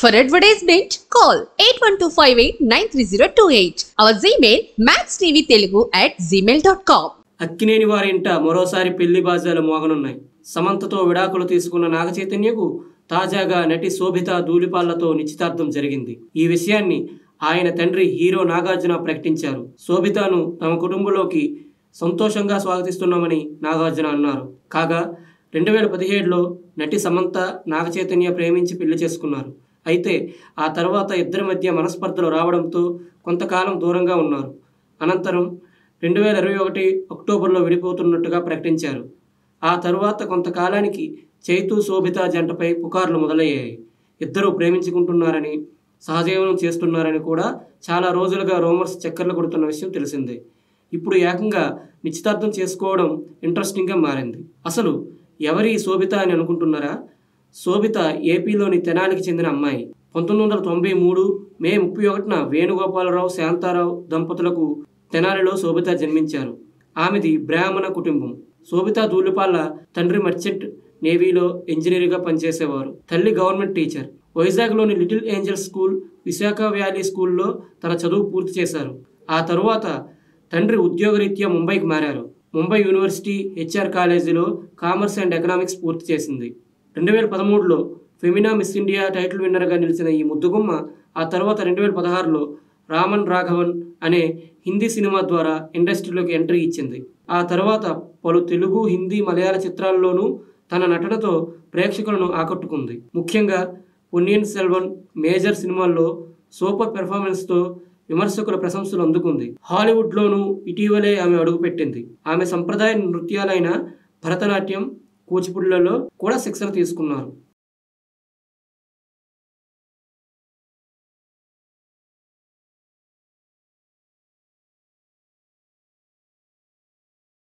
For advertisement, call 8125893028. Our Gmail maxtvtelugu@gmail.com. Akkineni వారి ఇంట మరోసారి పెళ్లి బాజాలు మోగనున్నాయి. సమంతతో విడాకులు తీసుకున్న నాగచైతన్యకు తాజాగా నటి శోభిత ధూళిపాళ్లతో నిశ్చితార్థం జరిగింది. ఈ విషయాన్ని ఆయన తండ్రి హీరో నాగార్జున ప్రకటించారు. శోభితను తమ కుటుంబంలోకి సంతోషంగా స్వాగతిస్తున్నామని నాగార్జున అన్నారు. కాగా 2017లో నటి సమంత నాగచైతన్య ప్రేమించి పెళ్లి చేసుకున్నారు. అయితే ఆ తర్వాత ఇద్దరి మధ్య మనస్పర్ధలు రావడంతో కొంతకాలం దూరంగా ఉన్నారు. అనంతరం 2021 అక్టోబర్లో విడిపోతున్నట్టుగా ప్రకటించారు. ఆ తరువాత కొంతకాలానికి చైతు శోభిత జంటపై పుకార్లు మొదలయ్యాయి. ఇద్దరూ ప్రేమించుకుంటున్నారని, సహజీవనం చేస్తున్నారని కూడా చాలా రోజులుగా రూమర్స్ చక్కర్లు కొడుతున్న విషయం తెలిసిందే. ఇప్పుడు ఏకంగా నిశ్చితార్థం చేసుకోవడం ఇంట్రెస్టింగ్గా మారింది. అసలు ఎవరి శోభిత అని అనుకుంటున్నారా? శోభిత ఏపీలోని తెనాలికి చెందిన అమ్మాయి. 1993 మే 31న వేణుగోపాలరావు, శాంతారావు దంపతులకు తెనాలిలో శోభిత జన్మించారు. ఆమెది బ్రాహ్మణ కుటుంబం. శోభిత ధూళిపాళ్ల తండ్రి మర్చెంట్ నేవీలో ఇంజనీర్గా పనిచేసేవారు. తల్లి గవర్నమెంట్ టీచర్. వైజాగ్లోని little angels school, Visakha valley స్కూల్లో తన చదువు పూర్తి చేశారు. ఆ తరువాత తండ్రి ఉద్యోగరీత్యా ముంబైకి మారారు. ముంబై యూనివర్సిటీ హెచ్ఆర్ కాలేజీలో కామర్స్ అండ్ ఎకనామిక్స్ పూర్తి చేసింది. 2013లో ఫెమినా మిస్ ఇండియా టైటిల్ విన్నర్గా నిలిచిన ఈ ముద్దుగుమ్మ ఆ తర్వాత 2016లో రామన్ రాఘవన్ అనే హిందీ సినిమా ద్వారా ఇండస్ట్రీలోకి ఎంట్రీ ఇచ్చింది. ఆ తర్వాత పలు తెలుగు, హిందీ, మలయాళ చిత్రాల్లోనూ తన నటనతో ప్రేక్షకులను ఆకట్టుకుంది. ముఖ్యంగా పొన్నియిన్ సెల్వన్, మేజర్ సినిమాల్లో సూపర్ పెర్ఫార్మెన్స్తో విమర్శకుల ప్రశంసలు అందుకుంది. హాలీవుడ్లోనూ ఇటీవలే ఆమె అడుగుపెట్టింది. ఆమె సంప్రదాయ నృత్యాలైన భరతనాట్యం, కూచిపూడిలలో కూడా శిక్షణ తీసుకున్నారు.